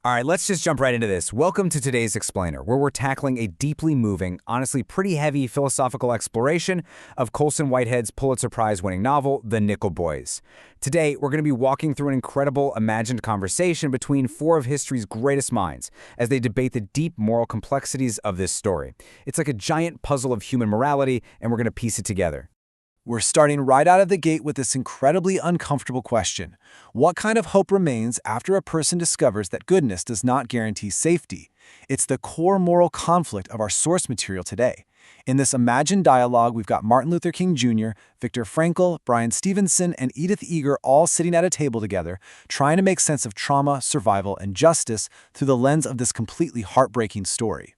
All right, let's just jump right into this. Welcome to today's Explainer, where we're tackling a deeply moving, honestly pretty heavy philosophical exploration of Colson Whitehead's Pulitzer Prize-winning novel, The Nickel Boys. Today, we're going to be walking through an incredible imagined conversation between four of history's greatest minds as they debate the deep moral complexities of this story. It's like a giant puzzle of human morality, and we're going to piece it together. We're starting right out of the gate with this incredibly uncomfortable question. What kind of hope remains after a person discovers that goodness does not guarantee safety? It's the core moral conflict of our source material today. In this imagined dialogue, we've got Martin Luther King Jr., Viktor Frankl, Bryan Stevenson, and Edith Eger all sitting at a table together, trying to make sense of trauma, survival, and justice through the lens of this completely heartbreaking story.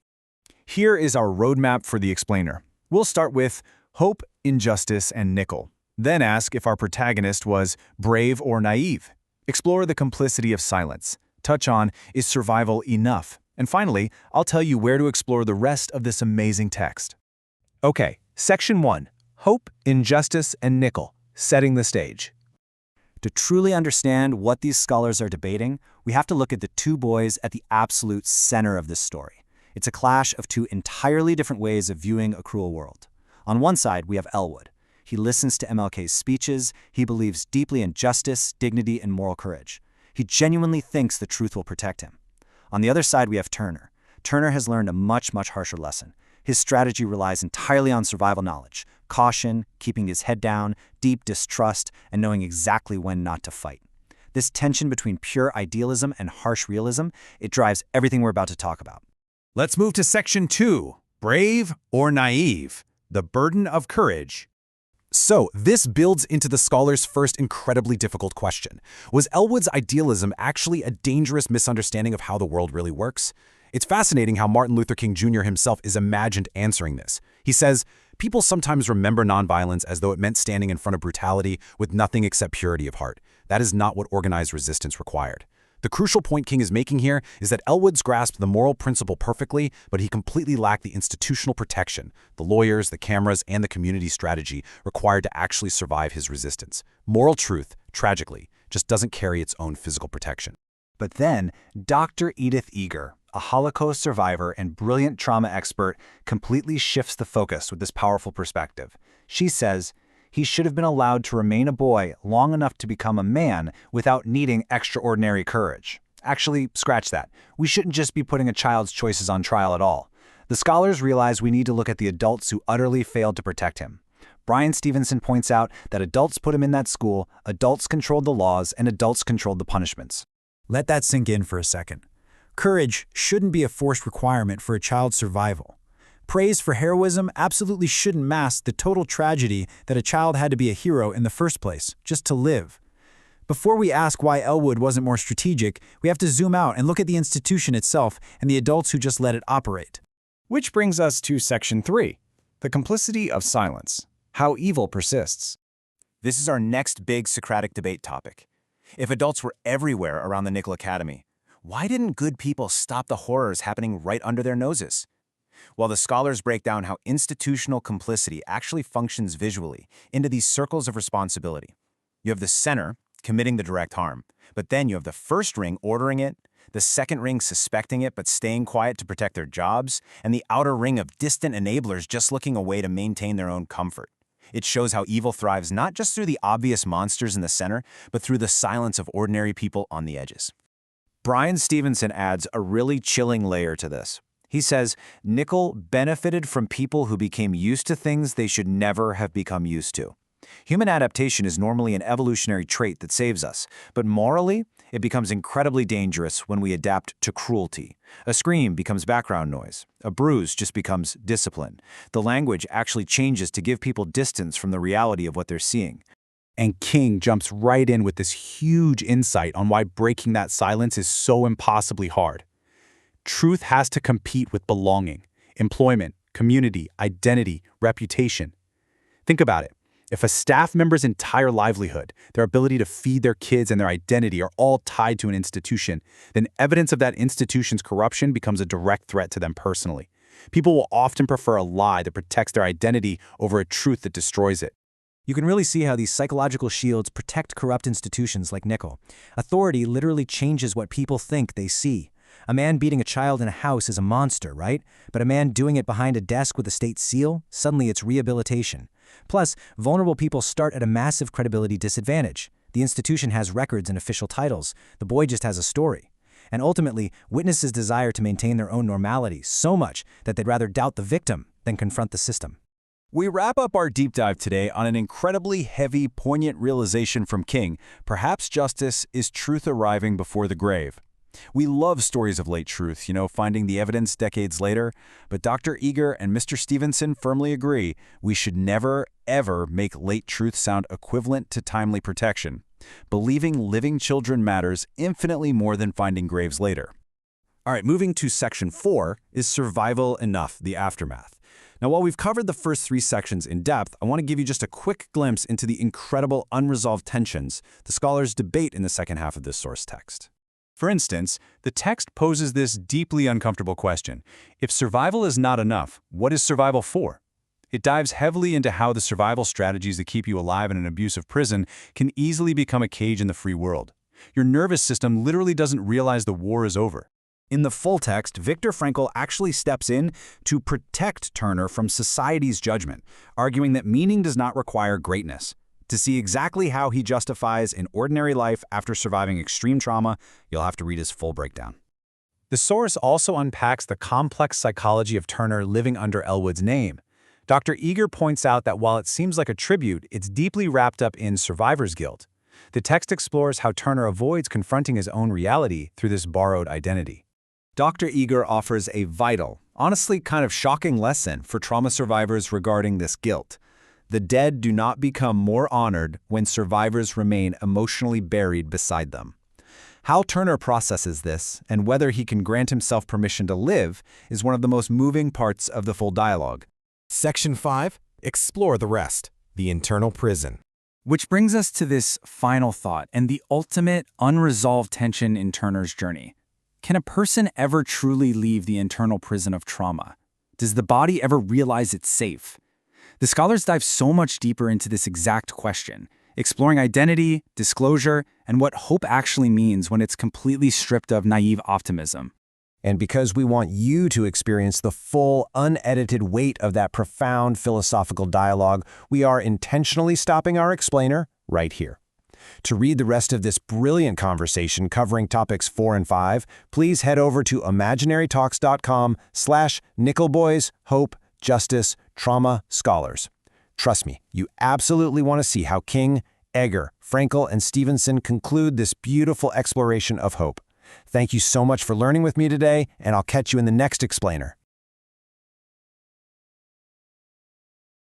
Here is our roadmap for the Explainer. We'll start with hope, injustice, and nickel. Then ask if our protagonist was brave or naive. Explore the complicity of silence. Touch on, is survival enough? And finally, I'll tell you where to explore the rest of this amazing text. Okay, Section 1. Hope, Injustice, and Nickel. Setting the stage. To truly understand what these scholars are debating, we have to look at the two boys at the absolute center of this story. It's a clash of two entirely different ways of viewing a cruel world. On one side, we have Elwood. He listens to MLK's speeches. He believes deeply in justice, dignity, and moral courage. He genuinely thinks the truth will protect him. On the other side, we have Turner. Turner has learned a much harsher lesson. His strategy relies entirely on survival knowledge, caution, keeping his head down, deep distrust, and knowing exactly when not to fight. This tension between pure idealism and harsh realism, it drives everything we're about to talk about. Let's move to Section 2, brave or naive. The burden of courage. So, this builds into the scholar's first incredibly difficult question. Was Elwood's idealism actually a dangerous misunderstanding of how the world really works? It's fascinating how Martin Luther King Jr. himself is imagined answering this. He says, "People sometimes remember nonviolence as though it meant standing in front of brutality with nothing except purity of heart. That is not what organized resistance required." The crucial point King is making here is that Elwood's grasped the moral principle perfectly, but he completely lacked the institutional protection, the lawyers, the cameras, and the community strategy required to actually survive his resistance. Moral truth, tragically, just doesn't carry its own physical protection. But then, Dr. Edith Eger, a Holocaust survivor and brilliant trauma expert, completely shifts the focus with this powerful perspective. She says, he should have been allowed to remain a boy long enough to become a man without needing extraordinary courage. Actually, scratch that. We shouldn't just be putting a child's choices on trial at all. The scholars realize we need to look at the adults who utterly failed to protect him. Bryan Stevenson points out that adults put him in that school, adults controlled the laws, and adults controlled the punishments. Let that sink in for a second. Courage shouldn't be a forced requirement for a child's survival. Praise for heroism absolutely shouldn't mask the total tragedy that a child had to be a hero in the first place, just to live. Before we ask why Elwood wasn't more strategic, we have to zoom out and look at the institution itself and the adults who just let it operate. Which brings us to Section 3, the complicity of silence, how evil persists. This is our next big Socratic debate topic. If adults were everywhere around the Nickel Academy, why didn't good people stop the horrors happening right under their noses? While the scholars break down how institutional complicity actually functions visually into these circles of responsibility. You have the center committing the direct harm, but then you have the first ring ordering it, the second ring suspecting it but staying quiet to protect their jobs, and the outer ring of distant enablers just looking away to maintain their own comfort. It shows how evil thrives not just through the obvious monsters in the center, but through the silence of ordinary people on the edges. Bryan Stevenson adds a really chilling layer to this. He says, Nickel benefited from people who became used to things they should never have become used to. Human adaptation is normally an evolutionary trait that saves us, but morally, it becomes incredibly dangerous when we adapt to cruelty. A scream becomes background noise. A bruise just becomes discipline. The language actually changes to give people distance from the reality of what they're seeing. And King jumps right in with this huge insight on why breaking that silence is so impossibly hard. Truth has to compete with belonging, employment, community, identity, reputation. Think about it. If a staff member's entire livelihood, their ability to feed their kids and their identity are all tied to an institution, then evidence of that institution's corruption becomes a direct threat to them personally. People will often prefer a lie that protects their identity over a truth that destroys it. You can really see how these psychological shields protect corrupt institutions like Nickel. Authority literally changes what people think they see. A man beating a child in a house is a monster, right? But a man doing it behind a desk with a state seal, suddenly it's rehabilitation. Plus, vulnerable people start at a massive credibility disadvantage. The institution has records and official titles. The boy just has a story. And ultimately, witnesses desire to maintain their own normality so much that they'd rather doubt the victim than confront the system. We wrap up our deep dive today on an incredibly heavy, poignant realization from King. Perhaps justice is truth arriving before the grave. We love stories of late truth, finding the evidence decades later, but Dr. Eger and Mr. Stevenson firmly agree we should never, ever make late truth sound equivalent to timely protection. Believing living children matters infinitely more than finding graves later. All right, moving to Section 4, is survival enough, the aftermath? Now, while we've covered the first 3 sections in depth, I want to give you just a quick glimpse into the incredible unresolved tensions the scholars debate in the second half of this source text. For instance, the text poses this deeply uncomfortable question. If survival is not enough, what is survival for? It dives heavily into how the survival strategies that keep you alive in an abusive prison can easily become a cage in the free world. Your nervous system literally doesn't realize the war is over. In the full text, Viktor Frankl actually steps in to protect Turner from society's judgment, arguing that meaning does not require greatness. To see exactly how he justifies an ordinary life after surviving extreme trauma, you'll have to read his full breakdown. The source also unpacks the complex psychology of Turner living under Elwood's name. Dr. Eger points out that while it seems like a tribute, it's deeply wrapped up in survivor's guilt. The text explores how Turner avoids confronting his own reality through this borrowed identity. Dr. Eger offers a vital, honestly kind of shocking lesson for trauma survivors regarding this guilt. The dead do not become more honored when survivors remain emotionally buried beside them. How Turner processes this, and whether he can grant himself permission to live, is one of the most moving parts of the full dialogue. Section 5, explore the rest, the internal prison. Which brings us to this final thought and the ultimate unresolved tension in Turner's journey. Can a person ever truly leave the internal prison of trauma? Does the body ever realize it's safe? The scholars dive so much deeper into this exact question, exploring identity, disclosure, and what hope actually means when it's completely stripped of naive optimism. And because we want you to experience the full, unedited weight of that profound philosophical dialogue, we are intentionally stopping our explainer right here. To read the rest of this brilliant conversation covering topics 4 and 5, please head over to imaginarytalks.com/nickelboys, hope, justice, trauma, scholars. Trust me, you absolutely want to see how King, Eger, Frankl, and Stevenson conclude this beautiful exploration of hope. Thank you so much for learning with me today, and I'll catch you in the next explainer.